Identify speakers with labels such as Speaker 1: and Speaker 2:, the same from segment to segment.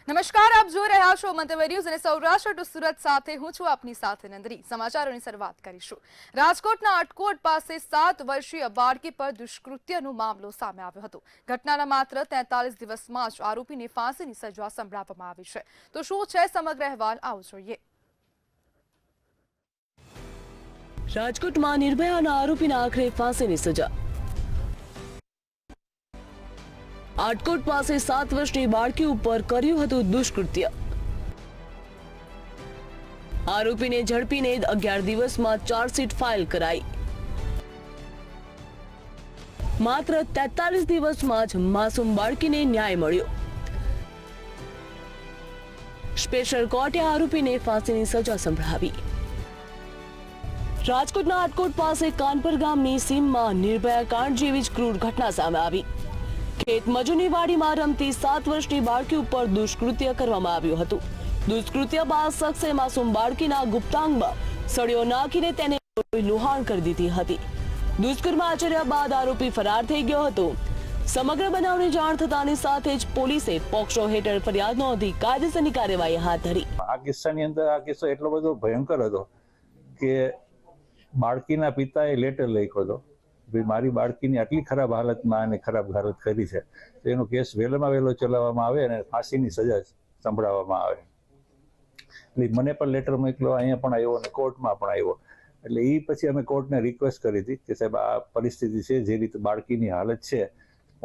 Speaker 1: નમસ્કાર, આપ જોઈ રહ્યા છો મંતવ્ય ન્યૂઝ અને સૌરાષ્ટ્ર ટુ સુરત સાથે હું છું આપની સાથે નંદરી। સમાચારોની શરૂઆત કરીશું। રાજકોટના અટકોટ પાસે 7 વર્ષીય બાળકી પર દુષ્કૃત્યનો મામલો સામે આવ્યો હતો। ઘટનાના માત્ર 43 દિવસમાં જ આરોપીને ફાંસીની સજા સંભળાવવામાં આવી છે। તો શું છે સમગ્ર અહેવાલ, આવો જોઈએ।
Speaker 2: રાજકોટમાં નિર્ભયાના આરોપીના આખરે ફાંસીની સજા। આટકોટ પાસે 7 વર્ષની બાળકી ઉપર કર્યું હતું દુષ્કૃત્ય। આરોપીને ઝડપીને 11 દિવસમાં ચાર્જશીટ ફાઇલ કરાઈ। માત્ર 43 દિવસમાં જ માસૂમ બાળકીને ન્યાય મળ્યો। સ્પેશિયલ કોર્ટે આરોપીને ફાંસીની સજા સંભળાવી। રાજકોટના આટકોટ પાસે કાનપર ગામની સીમમાં નિર્ભયા કાંડ જેવી જ ક્રૂર ઘટના સામે આવી। ખેત મજૂરની વાડીમાં રમતી 7 વર્ષની બાળકી ઉપર દુષ્કૃત્ય કરવામાં આવ્યું હતું। દુષ્કૃત્ય બાદ શખ્સે માસૂમ બાળકીના ગુપ્તાંગમાં સળિયો નાખીને તેને લુહાણ કરી દીધી હતી। દુષ્કર્મ આચર્યા બાદ આરોપી ફરાર થઈ ગયો હતો। સમગ્ર બનાવની જાણ થતાની સાથે જ પોલીસે પોક્સો હેઠળ ફરિયાદ નોંધી કાયદેસરની કાર્યવાહી હાથ ધરી।
Speaker 3: આ કિસ્સાની અંદર આ કિસ્સો એટલો બધો ભયંકર હતો કે બાળકીના પિતાએ લેટર લખ્યો હતો, મારી બાળકીની આટલી ખરાબ હાલતમાં અને ખરાબ હાલત કરી છે તો એનો કેસ વહેલામાં વહેલો ચલાવવામાં આવે અને ફાંસીની સજા સંભળાવવામાં આવે। એટલે મને પણ લેટર મોકલ્યો, અહીંયા પણ આવ્યો અને કોર્ટમાં પણ આવ્યો। એટલે એ પછી અમે કોર્ટને રિક્વેસ્ટ કરી હતી કે સાહેબ આ પરિસ્થિતિ છે, જે રીતે બાળકીની હાલત છે,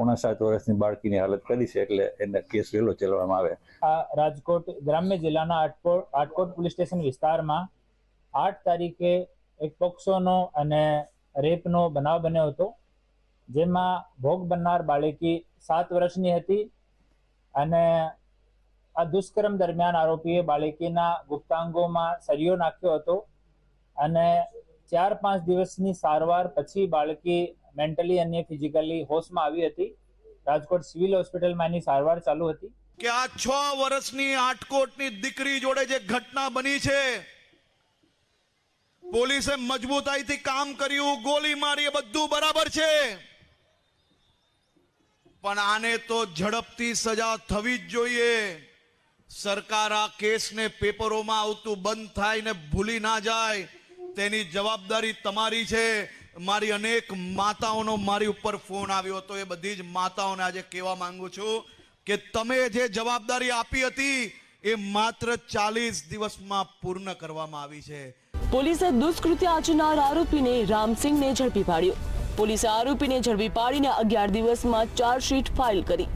Speaker 3: 7.5 વર્ષની બાળકીની હાલત કરી છે, એટલે એને કેસ વહેલો ચલાવવામાં આવે।
Speaker 4: આ રાજકોટ ગ્રામ્ય જિલ્લાના આટકોટ પોલીસ સ્ટેશન વિસ્તારમાં 8 તારીખે એક પોક્સોનો અને રેપનો બનાવ બન્યો હતો, જેમાં ભોગ બનનાર બાળકી 7 વર્ષની હતી અને આ દુષ્કર્મ દરમિયાન આરોપીએ બાળકીના ગુપ્તાંગોમાં સળિયો નાખ્યો હતો અને 4-5 દિવસની સારવાર પછી બાળકી મેન્ટલી અને ફિઝિકલી હોશમાં આવી હતી। રાજકોટ સિવિલ હોસ્પિટલમાં એની સારવાર ચાલુ હતી
Speaker 5: કે આ 6 વર્ષની આટકોટની દીકરી જોડે જે ઘટના બની છે, પોલીસે મજબૂતાઈથી કામ કર્યું, ગોળી મારી, બધું બરાબર છે, પણ આને તો ઝડપથી સજા થવી જ જોઈએ। સરકાર આ કેસને પેપરોમાં આવતું બંધ થાય ને ભૂલી ના જાય, તેની જવાબદારી તમારી છે। મારી અનેક માતાઓનો મારી ઉપર ફોન આવ્યો હતો, એ બધી જ માતાઓને આજે કહેવા માંગુ છું કે તમે જે જવાબદારી આપી હતી એ માત્ર 40 દિવસમાં પૂર્ણ કરવામાં આવી છે।
Speaker 2: પોલીસે દુષ્કૃત્ય આચરનાર આરોપીને રામસિંહને ઝડપી પાડ્યો। પોલીસે આરોપીને ઝડપી પાડીને 11 દિવસમાં ચાર્જશીટ ફાઇલ કરી।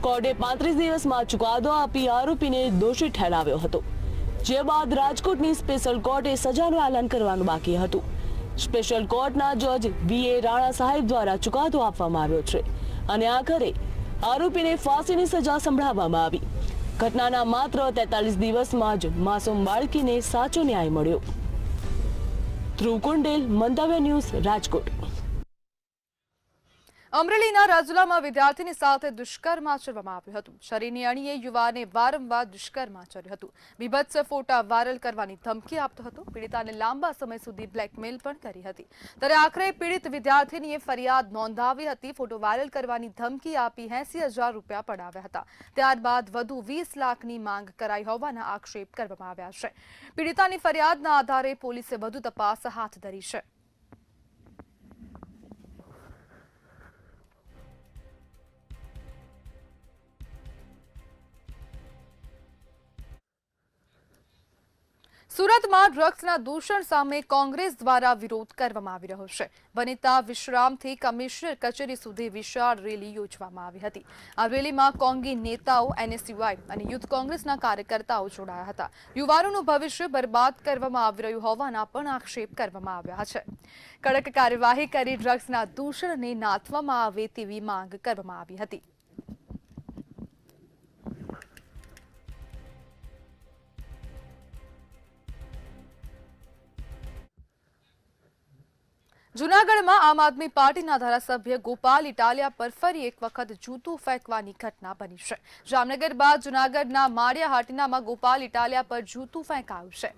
Speaker 2: કોર્ટે 35 દિવસમાં ચુકાદો આપી આરોપીને દોષિત ઠેરાવ્યો હતો, જે બાદ રાજકોટની સ્પેશિયલ કોર્ટે સજાનું એલાન કરવાનું બાકી હતું। સ્પેશિયલ કોર્ટના જજ વી.એ. રાણા સાહેબ દ્વારા ચુકાદો આપવામાં આવ્યો છે અને આખરે આરોપીને ફાંસીની સજા સંભળાવવામાં આવી। ઘટનાના માત્ર 43 દિવસમાં જ માસૂમ બાળકીને સાચો ન્યાય મળ્યો। ધ્રુવ કુંડેલ, મંતવ્ય ન્યૂઝ, રાજકોટ।
Speaker 1: અમરેલીના રાજુલામાં વિદ્યાર્થીની સાથે દુષ્કર્મ આચરવામાં આવ્યું હતું। શરીરની અણીએ યુવાને વારંવાર દુષ્કર્મ આચર્યું હતું। બીભત્સ ફોટા વાયરલ કરવાની ધમકી આપતો હતો। પીડિતાને લાંબા સમય સુધી બ્લેકમેલ પણ કરી હતી। ત્યારે આખરે પીડિત વિદ્યાર્થીનીએ ફરિયાદ નોંધાવી હતી। ફોટો વાયરલ કરવાની ધમકી આપી 80,000 રૂપિયા પડાવ્યા હતા। ત્યારબાદ વધુ 20 લાખની માંગ કરાઈ હોવાના આક્ષેપ કરવામાં આવ્યા છે। પીડિતાની ફરિયાદના આધારે પોલીસે વધુ તપાસ હાથ ધરી છે। સુરતમાં ડ્રગ્સના દૂષણ સામે કોંગ્રેસ દ્વારા વિરોધ કરવામાં આવી રહ્યો છે। વનિતા વિશ્રામથી કમિશનર કચેરી સુધી વિશાળ રેલી યોજવામાં આવી હતી। આ રેલીમાં કોંગી નેતાઓ, એનએસયુઆઈ અને યુથ કોંગ્રેસના કાર્યકર્તાઓ જોડાયા હતા। યુવાનોનું ભવિષ્ય બરબાદ કરવામાં આવી રહ્યું હોવાના પણ આક્ષેપ કરવામાં આવ્યા છે। કડક કાર્યવાહી કરી ડ્રગ્સના દૂષણને નાથવામાં આવે તેવી માંગ કરવામાં આવી હતી। જૂનાગઢમાં આમ આદમી પાર્ટીના ધારાસભ્ય ગોપાલ ઇટાલિયા પર ફરી એક વખત જૂતું ફેંકવાની ઘટના બની છે. જામનગર બાદ જૂનાગઢના માળિયા હાટીનામાં ગોપાલ ઇટાલિયા પર જૂતું ફેંકાયું છે.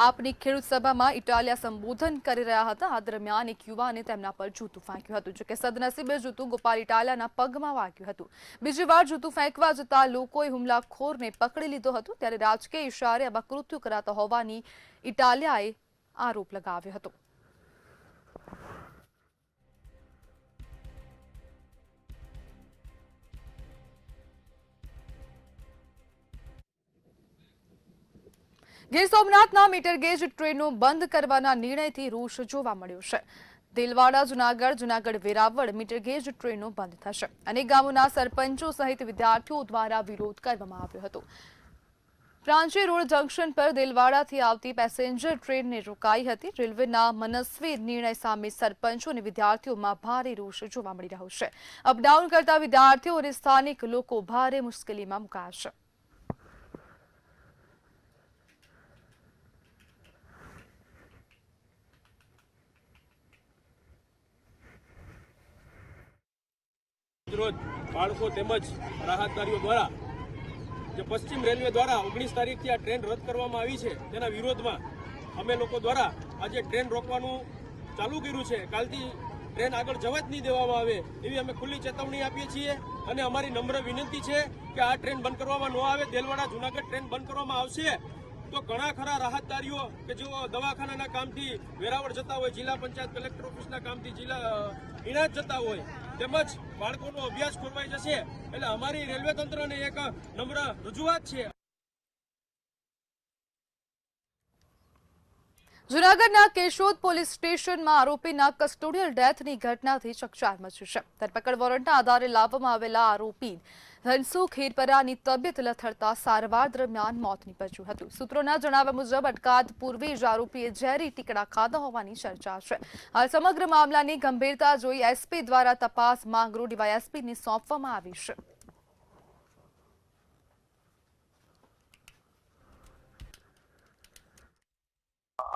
Speaker 1: આપની ખેડૂત સભામાં ઇટાલિયા સંબોધન કરી રહ્યા હતા. આ દરમિયાન એક યુવાને તેમના પર જૂતું ફેંક્યું હતું. જોકે સદનસીબે જૂતું ગોપાલ ઇટાલિયાના પગમાં વાગ્યું હતું. બીજી વાર જૂતું ફેંકવા જતા લોકોએ હુમલાખોરને પકડી લીધો હતો. ત્યારે રાજકીય ઇશારે આવા કૃત્યો કરાતા હોવાની ઇટાલિયાએ આરોપ લગાવ્યો હતો. ગીર સોમનાથના મીટર ગેજ ટ્રેનો બંધ કરવાના નિર્ણયથી રોષ જોવા મળ્યો છે. દેલવાડા જૂનાગઢ વેરાવળ મીટર ગેજ ટ્રેનો બંધ થશે. અનેક ગામોના સરપંચો સહિત વિદ્યાર્થીઓ દ્વારા વિરોધ કરવામાં આવ્યો હતો. પ્રાંચી રોડ જંકશન પર દેલવાડાથી આવતી પેસેન્જર ટ્રેનને રોકાઈ હતી. રેલવેના મનસ્વી નિર્ણય સામે સરપંચો અને વિદ્યાર્થીઓમાં ભારે રોષ જોવા મળી રહ્યો છે. અપડાઉન કરતા વિદ્યાર્થીઓ અને સ્થાનિક લોકો ભારે મુશ્કેલીમાં મુકાયા છે.
Speaker 6: રોજ બાળકો તેમજ રાહતદારીઓ દ્વારા જે પશ્ચિમ રેલવે દ્વારા 19 તારીખથી આ ટ્રેન રદ કરવામાં આવી છે તેના વિરોધમાં અમે લોકો દ્વારા આજે ટ્રેન રોકવાનું ચાલુ કર્યું છે. કાલથી ટ્રેન આગળ જવા જ નહીં દેવામાં આવે એવી અમે ખુલ્લી ચેતવણી આપીએ છીએ અને અમારી નમ્ર વિનંતી છે કે આ ટ્રેન બંધ કરવામાં ન આવે. દેલવાડા જૂનાગઢ ટ્રેન બંધ કરવામાં આવશે તો ઘણા ખરા રાહતદારીઓ કે જેઓ દવાખાનાના કામથી વેરાવળ જતા હોય, જિલ્લા પંચાયત કલેક્ટર ઓફિસના કામથી ઇણાજ જતા હોય, તેમજ બાળકોનો અભ્યાસ ખોરવાઈ જશે. એટલે અમારી રેલવે તંત્રને એક નમ્ર રજૂઆત છે.
Speaker 1: જૂનાગઢના કેશોદ પોલીસ સ્ટેશનમાં આરોપીના કસ્ટોડિયલ ડેથની ઘટનાથી ચકચાર મચી છે. ધરપકડ વોરંટના આધારે લાવવામાં આવેલા આરોપી ધનસુખ હીરપરાની તબિયત લથડતા સારવાર દરમિયાન મોત નીપજ્યું હતું. સૂત્રોના જણાવ્યા મુજબ અટકાયત પૂર્વે જ આરોપીએ ઝેરી ટીકડા ખાધા હોવાની ચર્ચા છે. હાલ સમગ્ર મામલાની ગંભીરતા જોઈ એસપી દ્વારા તપાસ માંગરો ડીવાયએસપીને સોંપવામાં આવી છે.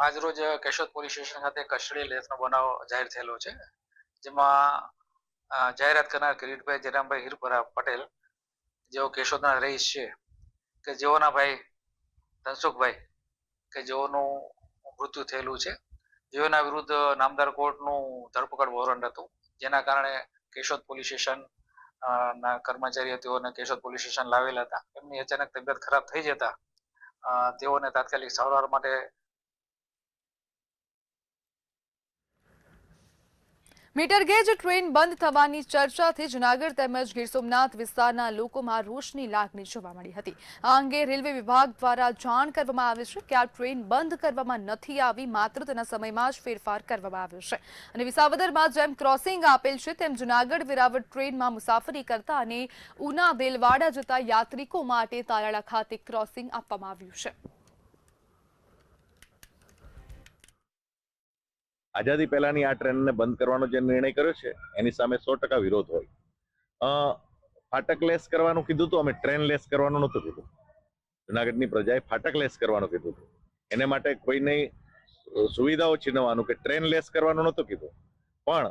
Speaker 7: આજ રોજ કેશોદ પોલીસ સ્ટેશન ખાતે કસ્ટડીયલ ડેથનો બનાવ જાહેર થયેલો છે, જેમાં જાહેરાત કરનાર કિરીટભાઈ જયરામભાઈ હીરપરા પટેલ, જેઓ કેશોદના રહીશ છે, કે જેઓના ભાઈ ધનસુખભાઈ કે જેઓનું મૃત્યુ થયેલું છે. જેઓના વિરુદ્ધ નામદાર કોર્ટનું ધરપકડ વોરંટ હતું, જેના કારણે કેશોદ પોલીસ સ્ટેશન ના કર્મચારીઓ તેઓને કેશોદ પોલીસ સ્ટેશન લાવેલા હતા. એમની અચાનક તબિયત ખરાબ થઈ જતા તેઓને તાત્કાલિક સારવાર માટે
Speaker 1: મીટર ગેજ ટ્રેન બંધ થવાની ચર્ચાથી જૂનાગઢ તેમજ ગીર સોમનાથ વિસ્તારના લોકોમાં રોષની લાગણી જોવા મળી હતી. આ અંગે રેલવે વિભાગ દ્વારા જાણ કરવામાં આવી છે કે આ ટ્રેન બંધ કરવામાં નથી આવી, માત્ર તેના સમયમાં જ ફેરફાર કરવામાં આવ્યો છે. અને વિસાવદરમાં જેમ ક્રોસિંગ આપેલ છે તેમ જૂનાગઢ વેરાવળ ટ્રેનમાં મુસાફરી કરતા અને ઉના દેલવાડા જતા યાત્રિકો માટે તાલાળા ખાતે ક્રોસિંગ આપવામાં આવ્યું છે.
Speaker 8: આઝાદી પહેલાની આ ટ્રેનને બંધ કરવાનો જે નિર્ણય કર્યો છે એની સામે 100% વિરોધ હોય. ફાટક લેસ કરવાનું કીધું હતું, અમે ટ્રેન લેસ કરવાનું નહોતું કીધું. જુનાગઢની પ્રજાએ ફાટક લેસ કરવાનું કીધું હતું. એને માટે કોઈની સુવિધાઓ છીનવવાનું કે ટ્રેન લેસ કરવાનું નહોતું કીધું. પણ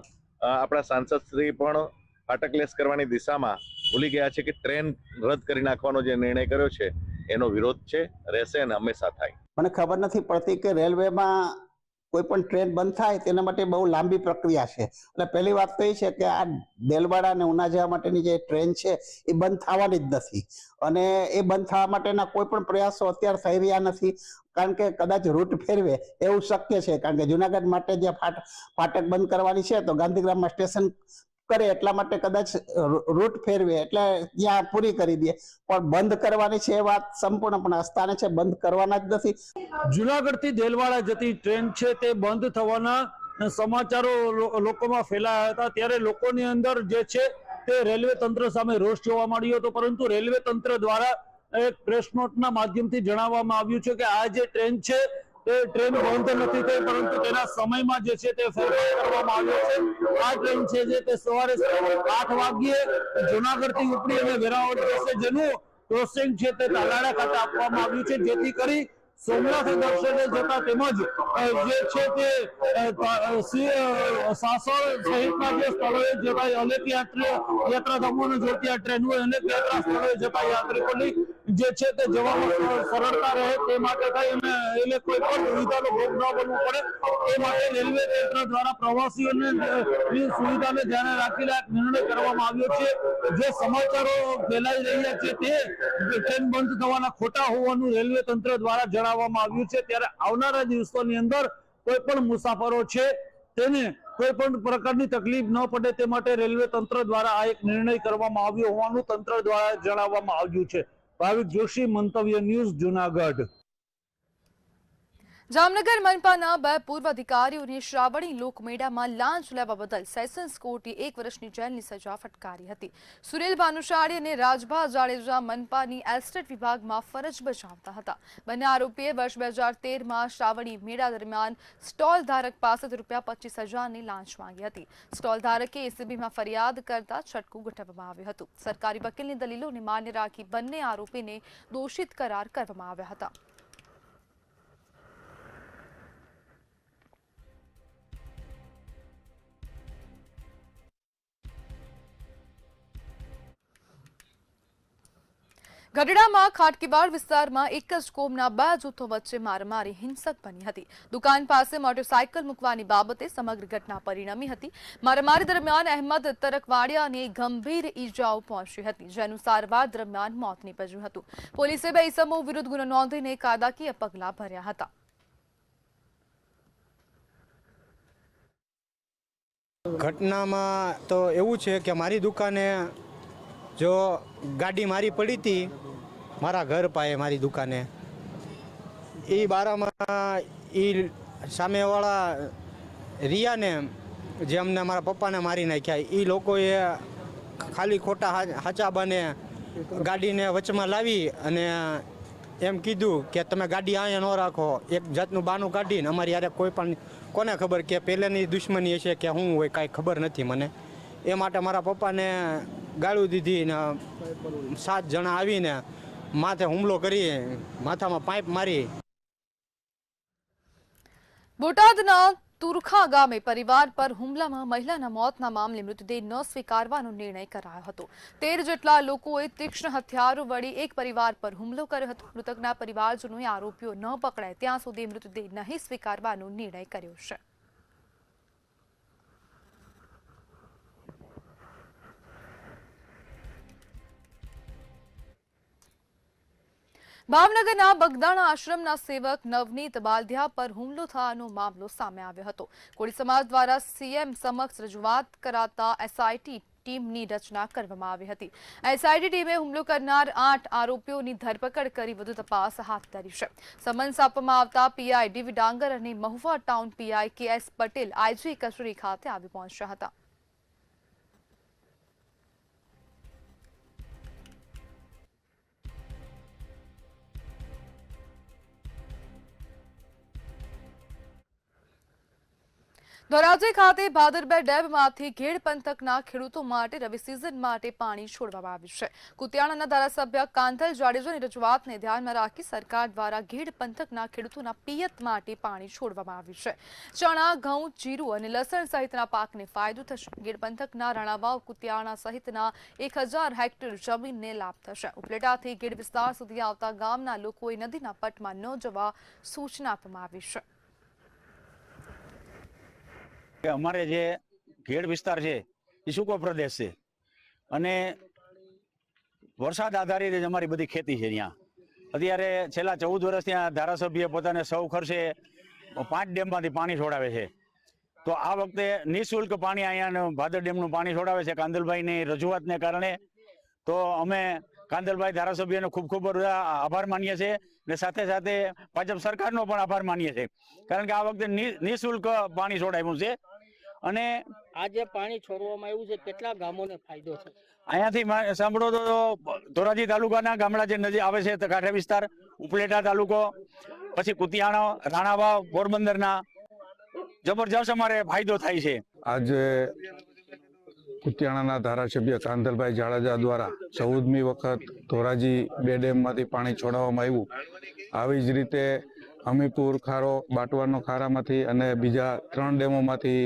Speaker 8: આપણા સાંસદ શ્રી પણ ફાટક લેસ કરવાની દિશામાં ભૂલી ગયા છે કે ટ્રેન રદ કરી નાખવાનો જે નિર્ણય કર્યો છે એનો વિરોધ છે, રહેશે અને હંમેશા થાય.
Speaker 9: મને ખબર નથી પડતી કે રેલવેમાં કોઈ પણ ટ્રેન બંધ થાય તેના માટે બહુ લાંબી પ્રક્રિયા છે. એટલે પહેલી વાત તો એ છે કે આ દેલવાડા અને ઉના જવા માટેની જે ટ્રેન છે એ બંધ થવાની જ નથી, અને એ બંધ થવા માટેના કોઈ પણ પ્રયાસો અત્યારે થઈ રહ્યા નથી. કારણ કે કદાચ રૂટ ફેરવે એવું શક્ય છે, કારણ કે જુનાગઢ માટે જે ફાટક બંધ કરવાની છે તો ગાંધીગ્રામમાં સ્ટેશન કરે એટલા માટે કદાચ રૂટ ફેરવે એટલે ત્યાં પૂરી કરી દે, પણ બંધ કરવાની છે એ વાત સંપૂર્ણપણે અસ્થાને છે, બંધ કરવાના જ નથી.
Speaker 10: જુનાગઢ થી દેલવાડા જતી ટ્રેન છે તે બંધ થવાના સમાચારો લોકોમાં ફેલાયા હતા. ત્યારે લોકોની અંદર જે છે તે રેલવે તંત્ર સામે રોષ જોવા મળ્યો હતો, પરંતુ રેલવે તંત્ર દ્વારા એક પ્રેસ નોટના માધ્યમથી જણાવવામાં આવ્યું છે કે આ જે ટ્રેન છે તે ટ્રેન બંધ નથી થઈ, પરંતુ તેના સમયમાં જે છે તે ફેરફાર કરવામાં આવ્યો છે. આ ટ્રેન છે જે તે સવારે 8 વાગ્યે જુનાગઢ થી ઉપડી અને વેરાવળ જશે, જેનું ક્રોસિંગ છે તે તાલાળા ખાતે આપવામાં આવ્યું છે, જેથી કરી સોમનાથ દર્શને જતા તેમજ જે છે તે સાસણ સહિતના જે સ્થળોએ જતા અનેક યાત્રાધામોને જોડતી આ ટ્રેન હોય અનેક યાત્રા સ્થળોએ જતા યાત્રિકોની જે છે તે જવામાં સરળતા રહે તે માટે થઈ અને એટલે કોઈ પણ સુવિધાનો ભોગ ન બનવું પડે એ માટે રેલવે તંત્ર દ્વારા પ્રવાસીઓને સુવિધાને ધ્યાને રાખીને એક નિર્ણય કરવામાં આવ્યો છે. જે સમાચારો ફેલાઈ રહ્યા છે તે ટ્રેન બંધ થવાના ખોટા હોવાનું રેલવે તંત્ર દ્વારા જણાવવામાં આવ્યું છે. ત્યારે આવનારા દિવસોની અંદર કોઈ પણ મુસાફરો છે તેને કોઈ પણ પ્રકારની તકલીફ ન પડે તે માટે રેલવે તંત્ર દ્વારા આ એક નિર્ણય કરવામાં આવ્યો હોવાનું તંત્ર દ્વારા જણાવવામાં આવ્યું છે. ભાવિક જોશી, મંતવ્ય ન્યૂઝ, જુનાગઢ.
Speaker 1: જામનગર મનપાના 2 પૂર્વ અધિકારીઓને શ્રાવણી લોકમેળામાં લાંચ લેવા બદલ સેશન્સ કોર્ટે 1 વર્ષની જેલની સજા ફટકારી હતી. સુનિલ ભાનુશાળી અને રાજભા જાડેજા મનપાની એસ્ટેટ વિભાગમાં ફરજ બજાવતા હતા. બંને આરોપીએ વર્ષ 2013માં શ્રાવણી મેળા દરમિયાન સ્ટોલ ધારક પાસેથી ₹25,000ની લાંચ માંગી હતી. સ્ટોલ ધારકે એસીબીમાં ફરિયાદ કરતા છટકું ગોઠવવામાં આવ્યું હતું. સરકારી વકીલની દલીલોને માન્ય રાખી બંને આરોપીને દોષિત કરાર કરવામાં આવ્યા હતા. ગઢડામાં ખાટકીવાડ વિસ્તારમાં એક જ કોમના 2 જૂથો વચ્ચે મારામારી હિંસક બની હતી. દુકાન પાસે મોટરસાયકલ મૂકવાની બાબતે સમગ્ર ઘટના પરિણમી હતી. મારામારી દરમિયાન અહેમદ તરકવાડિયાને ગંભીર ઈજાઓ પહોંચી હતી, જેનું સારવાર દરમિયાન મોત નીપજ્યું હતું. પોલીસે 2 ઇસમો વિરુદ્ધ ગુનો નોંધીને કાયદાકીય પગલાં ભર્યા હતા.
Speaker 11: ઘટનામાં તો એવું છે કે મારી દુકાને જો ગાડી મારી પડી હતી મારા ઘર પાસે મારી દુકાને, એ બારામાં એ સામેવાળા રિયાને જે અમને મારા પપ્પાને મારી નાખ્યા એ લોકોએ ખાલી ખોટા હાચા બને ગાડીને વચમાં લાવી અને એમ કીધું કે તમે ગાડી અહીંયા ન રાખો. એક જાતનું બાનું કાઢીને અમારી યારે કોઈ પણ કોને ખબર કે પહેલેની દુશ્મની હશે કે શું હોય કાંઈ ખબર નથી મને. એ માટે મારા પપ્પાને ગાળું દીધી ને 7 જણા આવીને માથે હુમલો કરી, માથામાં પાઇપ મારી.
Speaker 1: બોટાદના તુરખા ગામે પરિવાર પર હુમલામાં મહિલાના મોતના મામલે મૃતદેહ ન સ્વીકારવાનો નિર્ણય કરાયો હતો. 13 જેટલા લોકોએ તીક્ષ્ણ હથિયારો વડે એક પરિવાર પર હુમલો કર્યો હતો. મૃતકના પરિવારજનોએ આરોપીઓ ન પકડાય ત્યાં સુધી મૃતદેહ નહીં સ્વીકારવાનો નિર્ણય કર્યો છે. ભાવનગરના બગદાણા આશ્રમના સેવક નવનીત બાલધિયા પર હુમલો થવાનો મામલો સામે આવ્યો હતો. કોળી સમાજ દ્વારા સીએમ સમક્ષ રજૂઆત કરાતા એસઆઈટી ટીમની રચના કરવામાં આવી હતી. એસઆઈટી ટીમે હુમલો કરનાર 8 આરોપીઓની ધરપકડ કરી વધુ તપાસ હાથ ધરી છે. સમન્સ આપવામાં આવતા પીઆઈ ડીવી ડાંગર અને Mahuva town PI KS Patel IG કચેરી ખાતે આવી પહોંચ્યા હતા. ધોરાજી ખાતે ભાદરબે ડેમમાંથી ઘેડ પંથકના ખેડૂતો માટે રવિ સિઝન માટે પાણી છોડવામાં આવ્યું છે. કુતિયાણાના ધારાસભ્ય કાંધલ જાડેજાની રજૂઆતને ધ્યાનમાં રાખી સરકાર દ્વારા ઘેડ પંથકના ખેડૂતોના પિયત માટે પાણી છોડવામાં આવ્યું છે. ચણા, ઘઉં, જીરું અને લસણ સહિતના પાકને ફાયદો થશે. ઘેડ પંથકના રાણાવાવ, કુતિયાણા સહિતના 1000 હેક્ટર જમીનને લાભ થશે. ઉપલેટાથી ઘેડ વિસ્તાર સુધી આવતા ગામના લોકોએ નદીના પટમાં ન જવા સૂચના આપવામાં આવી છે.
Speaker 12: અમારે જે ઘેડ વિસ્તાર છે એ સૂકો પ્રદેશ છે અને વરસાદ આધારિત જ અમારી બધી ખેતી છે. ત્યાં અત્યારે છેલ્લા 14 વર્ષ ત્યાં ધારાસભ્ય પોતાને સૌ ખર્ચે 5 ડેમમાંથી પાણી છોડાવે છે. તો આ વખતે નિઃશુલ્ક પાણી અહીંયા ભાદર ડેમનું પાણી છોડાવે છે કાંદલભાઈની રજૂઆતને કારણે. તો અમે કાંદલભાઈ ધારાસભ્યનો ખૂબ ખૂબ આભાર માનીએ છીએ અને સાથે સાથે ભાજપ સરકારનો પણ આભાર માનીએ છીએ, કારણ કે આ વખતે નિઃશુલ્ક પાણી છોડાવ્યું છે. અને
Speaker 13: આ જે પાણી છોડવામાં આવ્યું છે કેટલા ગામોને ફાયદો છે?
Speaker 12: અહીંયાથી સાંભળો તો ધોરાજી તાલુકાના ગામડા જે નજીક આવે છે કાંઠા વિસ્તાર, ઉપલેટા તાલુકો, પછી કુતિયાણા, રાણાવાવ, પોરબંદરના જબરજસ્ત અમારે ફાયદો થાય છે.
Speaker 14: આજે
Speaker 10: કુતિયાણાના ધારાસભ્ય કાંધલભાઈ જાડેજા દ્વારા 14મી વખત ધોરાજી 2 ડેમમાંથી પાણી છોડવામાં આવ્યું. આવી જ રીતે અમીપુર ખારો, બાટવાનો ખારામાંથી અને બીજા 3 ડેમોમાંથી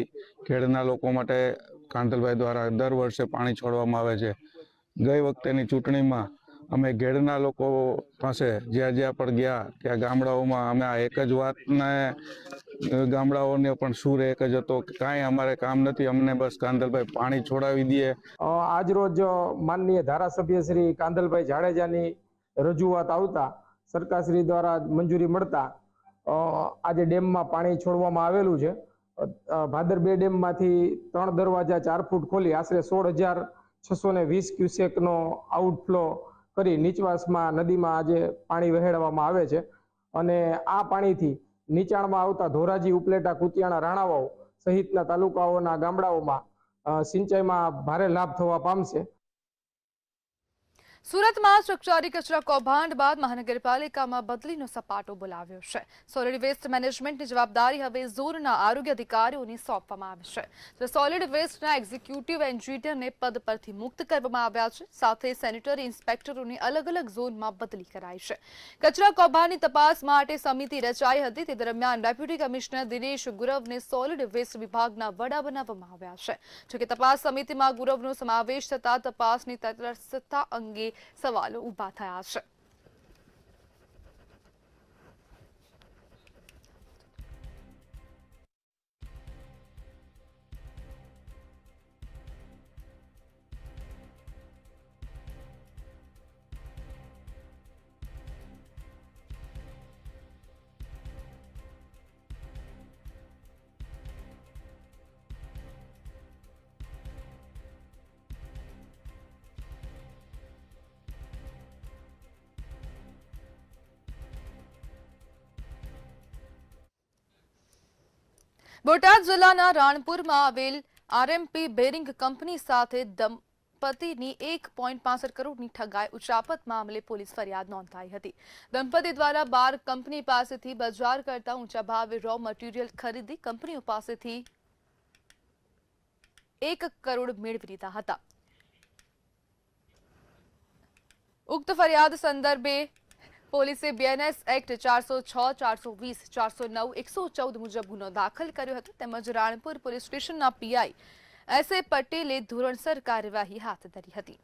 Speaker 10: ખેડના લોકો માટે કાંધલભાઈ દ્વારા દર વર્ષે પાણી છોડવામાં આવે છે. ગઈ વખતેની ચૂંટણીમાં અમે ઘેડના લોકો પાસે જ્યાં પણ ગયા ત્યાં ગામડાઓમાં અમે આ એક જ વાતને ગામડાઓને પણ સૂર એક જ હતો કે કાંઈ અમારે કામ નથી, અમને બસ કાંધલભાઈ પાણી છોડાવી દે.
Speaker 11: આજ રોજ માનનીય ધારાસભ્ય શ્રી કાંધલભાઈ જાડેજાની રજૂઆત આવતા સરકારશ્રી દ્વારા મંજૂરી મળતા આજે ડેમમાં પાણી છોડવામાં આવેલું છે. ભાદર 2 ડેમમાંથી 3 દરવાજા 4 ફૂટ ખોલી આશરે 16,620 ક્યુસેકનો આઉટફ્લો કરી નીચવાસમાં નદીમાં આજે પાણી વહેડવામાં આવે છે અને આ પાણીથી નીચાણમાં આવતા ધોરાજી, ઉપલેટા, કુતિયાણા, રાણાવાવ સહિતના તાલુકાઓના ગામડાઓમાં સિંચાઈમાં ભારે લાભ થવા પામશે.
Speaker 1: સુરતમાં શિક્ષારી કચરા કૌભાંડ બાદ મહાનગરપાલિકામાં બદલીનો સપાટો બોલાવ્યો છે. સોલિડ વેસ્ટ મેનેજમેન્ટની જવાબદારી હવે ઝોનના આરોગ્ય અધિકારીઓને સોંપવામાં આવી છે. તો સોલિડ વેસ્ટના એક્ઝિક્યુટિવ એન્જિનિયરને પદ પરથી મુક્ત કરવામાં આવ્યા છે. સાથે સેનિટરી ઇન્સ્પેક્ટરોની અલગ અલગ ઝોનમાં બદલી કરાઈ છે. કચરા કૌભાંડની તપાસ માટે સમિતિ રચાઈ હતી. તે દરમિયાન ડેપ્યુટી કમિશનર દિનેશ ગુરવને સોલિડ વેસ્ટ વિભાગના વડા બનાવવામાં આવ્યા છે. જોકે તપાસ સમિતિમાં ગુરવનો સમાવેશ થતા તપાસની તટસ્થતા અંગે સવાલો ઊભા થયા છે. બોટાદ જિલ્લાના રાણપુરમાં આવેલ આરએમપી બેરિંગ કંપની સાથે દંપતીની 1.65 કરોડની ઠગાઈ ઉચાપત મામલે પોલીસ ફરિયાદ નોંધાઈ હતી. દંપતી દ્વારા બાર કંપની પાસેથી બજાર કરતા ઊંચા ભાવે રો મટીરીયલ ખરીદી કંપનીઓ પાસેથી 1 કરોડ મેળવી લીધા હતા. ઉક્ત ફરિયાદ સંદર્ભે પોલીસે બીએનએસ એક્ટ 406, 420, 409, 114 મુજબ ગુનો દાખલ કર્યો હતો. તેમજ રાણપુર પોલીસ સ્ટેશનના પીઆઈ એસ.એ. પટેલે ધોરણસર કાર્યવાહી હાથ ધરી હતી.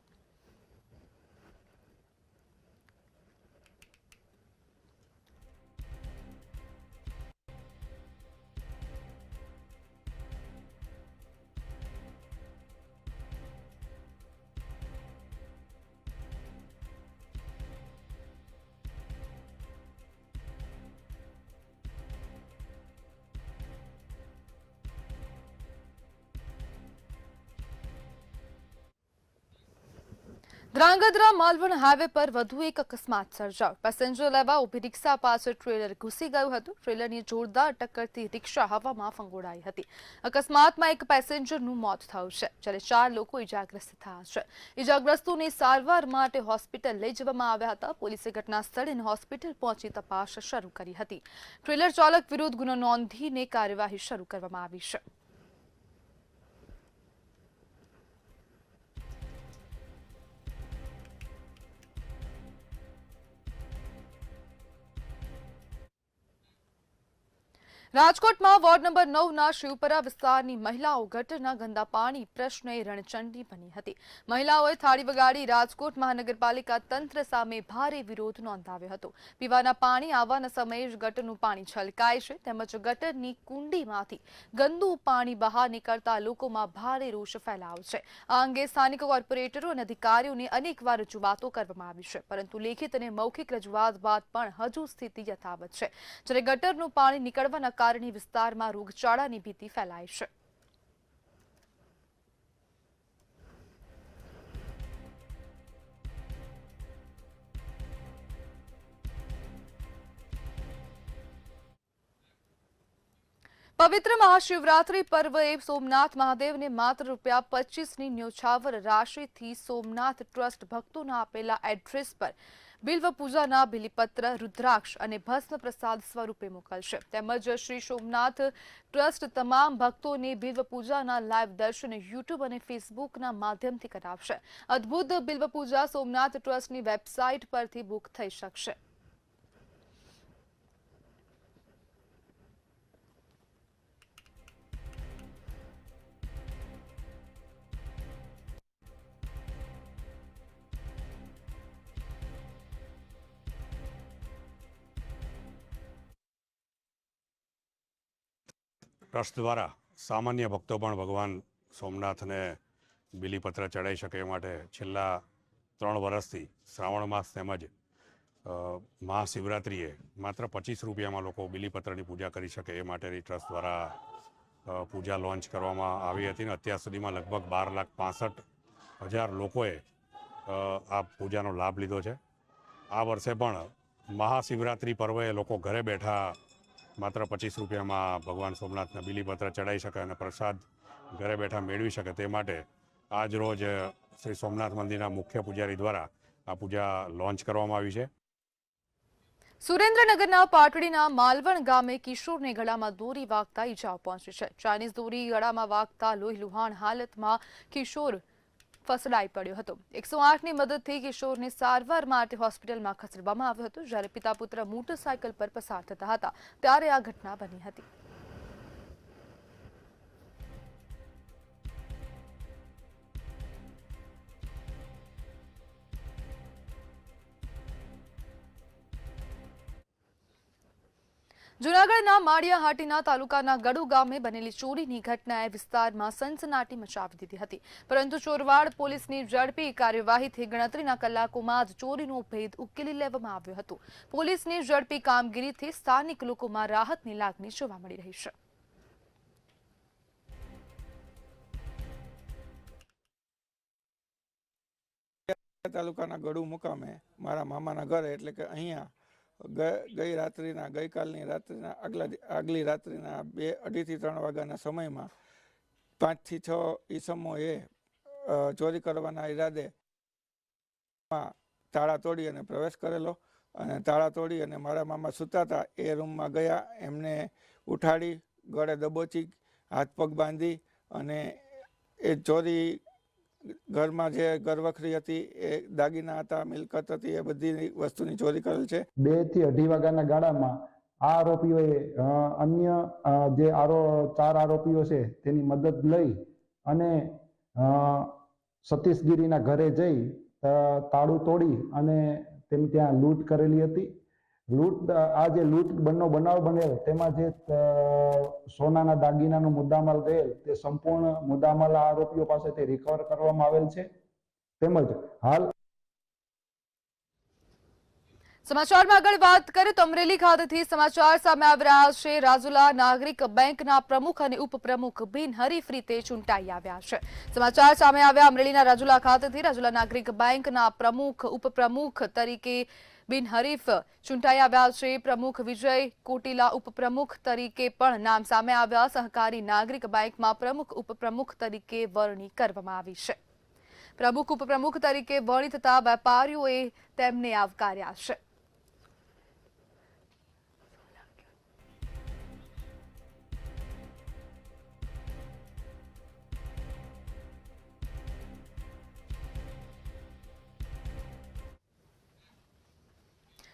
Speaker 1: ધ્રાંગધ્રા માલવણ હાઈવે પર વધુ એક અકસ્માત સર્જાયો. પેસેન્જર લેવા ઉભી રિક્ષા પાછળ ટ્રેલર ઘૂસી ગયું હતું. ટ્રેલરની જોરદાર ટક્કરથી રિક્ષા હવામાં ફંગોળાઈ હતી. અકસ્માતમાં એક પેસેન્જરનું મોત થયું છે, જ્યારે 4 લોકો ઇજાગ્રસ્ત થયા છે. ઇજાગ્રસ્તોને સારવાર માટે હોસ્પિટલ લઈ જવામાં આવ્યા હતા. પોલીસે ઘટના સ્થળે હોસ્પિટલ પહોંચી તપાસ શરૂ કરી હતી. ટ્રેલર ચાલક વિરુદ્ધ ગુનો નોંધીને કાર્યવાહી શરૂ કરવામાં આવી છે. રાજકોટમાં વોર્ડ નંબર 9ના શિવપરા વિસ્તારની મહિલાઓ ગટરના ગંદા પાણી પ્રશ્ને રણચંડી બની હતી. મહિલાઓએ થાળી વગાડી રાજકોટ મહાનગરપાલિકા તંત્ર સામે ભારે વિરોધ નોંધાવ્યો હતો. પીવાના પાણી આવવાના સમયે જ ગટરનું પાણી છલકાય છે, તેમજ ગટરની કુંડીમાંથી ગંદુ પાણી બહાર નીકળતા લોકોમાં ભારે રોષ ફેલાયો છે. આ અંગે સ્થાનિક કોર્પોરેટરો અને અધિકારીઓને અનેકવાર રજૂઆતો કરવામાં આવી છે, પરંતુ લેખિત અને મૌખિક રજૂઆત બાદ પણ હજુ સ્થિતિ યથાવત છે. જ્યારે ગટરનું પાણી નીકળવાના કારણે વિસ્તારમાં રોગચાળાની ભીતિ ફેલાય છે. પવિત્ર મહાશિવરાત્રી પર્વે સોમનાથ મહાદેવને માત્ર ₹25ની ન્યોછાવર રાશિથી સોમનાથ ટ્રસ્ટ ભક્તોના આપેલા એડ્રેસ પર બિલ્વ પૂજાના બિલીપત્ર, રુદ્રાક્ષ અને ભસ્મ પ્રસાદ સ્વરૂપે મોકલશે. તેમજ શ્રી સોમનાથ ટ્રસ્ટ તમામ ભક્તોને બિલ્વ પૂજાના લાઈવ દર્શન યુટ્યુબ અને ફેસબુકના માધ્યમથી કરાવશે. અદ્ભુત બિલ્વ પૂજા સોમનાથ ટ્રસ્ટની વેબસાઇટ પરથી બુક થઈ શકશે.
Speaker 14: ટ્રસ્ટ દ્વારા સામાન્ય ભક્તો પણ ભગવાન સોમનાથને બિલીપત્ર ચડાવી શકે એ માટે છેલ્લા 3 વર્ષથી શ્રાવણ માસ તેમજ મહાશિવરાત્રિએ માત્ર 25 રૂપિયામાં લોકો બિલીપત્રની પૂજા કરી શકે એ માટેની ટ્રસ્ટ દ્વારા પૂજા લોન્ચ કરવામાં આવી હતી અને અત્યાર સુધીમાં લગભગ 12,65,000 લોકોએ આ પૂજાનો લાભ લીધો છે. આ વર્ષે પણ મહાશિવરાત્રિ પર્વે લોકો ઘરે બેઠા માત્ર 25 રૂપિયામાં ભગવાન સોમનાથના બિલીપત્ર ચડાવી શકે અને પ્રસાદ ઘરે બેઠા મેળવી શકે તે માટે આજ રોજ શ્રી સોમનાથ મંદિરના મુખ્ય પૂજારી દ્વારા આ પૂજા લોન્ચ કરવામાં આવી છે.
Speaker 1: સુરેન્દ્રનગરના પાટડીના માલવણ ગામે કિશોરને ગળામાં દોરી વાગતા ઈજાઓ પહોંચી છે. ચાઇનીઝ દોરી ગળામાં વાગતા લોહી લુહાણ હાલતમાં કિશોર ફસડાઈ પડ્યો હતો. 108ની મદદથી કિશોરને સારવાર માટે હોસ્પિટલમાં ખસેડવામાં આવ્યો હતો. જ્યારે પિતા પુત્ર મોટરસાયકલ પર પસાર થતા હતા ત્યારે આ ઘટના બની હતી. જૂનાગઢના માળિયાહાટીના તાલુકાના ગડુ ગામે બનેલી ચોરીની ઘટનાએ વિસ્તારમાં સનસનાટી મચાવી દીધી હતી. પરંતુ ચોરવાડ પોલીસની ઝડપી કાર્યવાહીથી ગણતરીના કલાકોમાં જ ચોરીનો ભેદ ઉકેલી લેવામાં આવ્યો હતો. પોલીસની ઝડપી કામગીરીથી સ્થાનિક લોકોમાં રાહતની લાગણી જોવા મળી રહી છે.
Speaker 15: તાલુકાના ગડુ મુકામે મારા મામાના ઘરે એટલે કે અહીંયા ગઈકાલની રાત્રિના આગલી રાત્રિના 2:30 થી 3 વાગ્યાના સમયમાં 5 થી 6 ઈસમોએ ચોરી કરવાના ઈરાદે તાળા તોડી અને પ્રવેશ કરેલો અને તાળા તોડી અને મારા મામા સૂતા હતા એ રૂમમાં ગયા. એમને ઉઠાડી ગળે દબોચી હાથ પગ બાંધી અને એ ચોરી ઘરમાં જે ઘરવખરી હતી એ દાગીના હતા, મિલકત હતી, એ બધી વસ્તુની ચોરી કરેલ છે.
Speaker 16: 2 થી 2:30 વાગ્યાના ગાળામાં આ આરોપીઓએ અન્ય જે 4 આરોપીઓ છે તેની મદદ લઈ અને સતીશગીરીના ઘરે જઈ તાળું તોડી અને તેમ ત્યાં લૂંટ કરેલી હતી. આ જે લૂંટ બનાવ બનેલ તેમાં જે સોનાના દાગીનાનો મુદ્દામાલ ગયેલ તે સંપૂર્ણ મુદ્દામાલ આરોપીઓ પાસેથી રિકવર કરવામાં આવેલ છે. તેમજ હાલ
Speaker 1: સમાચારમાં આગળ વાત કરીએ તો અમરેલી ખાતેથી સમાચાર સામે આવી રહ્યા છે. રાજુલા નાગરિક બેંકના પ્રમુખ અને ઉપપ્રમુખ બિનહરીફ રીતે ચૂંટાઈ આવ્યા છે. સમાચાર સામે આવ્યા અમરેલીના રાજુલા ખાતેથી રાજુલા નાગરિક બેંકના પ્રમુખ ઉપપ્રમુખ તરીકે બિનહરીફ ચૂંટાઈ આવ્યા છે. પ્રમુખ વિજય કોટીલા ઉપપ્રમુખ તરીકે પણ નામ સામે આવ્યા. સહકારી નાગરિક બેંકમાં પ્રમુખ ઉપપ્રમુખ તરીકે વરણી કરવામાં આવી છે. પ્રમુખ ઉપપ્રમુખ તરીકે વરણી થતા વેપારીઓએ તેમને આવકાર્યા છે.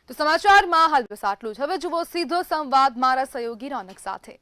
Speaker 1: તો સમાચારમાં હાલ બસ આટલું જ. હવે જુઓ સીધો સંવાદ મારા સહયોગી રોનક સાથે.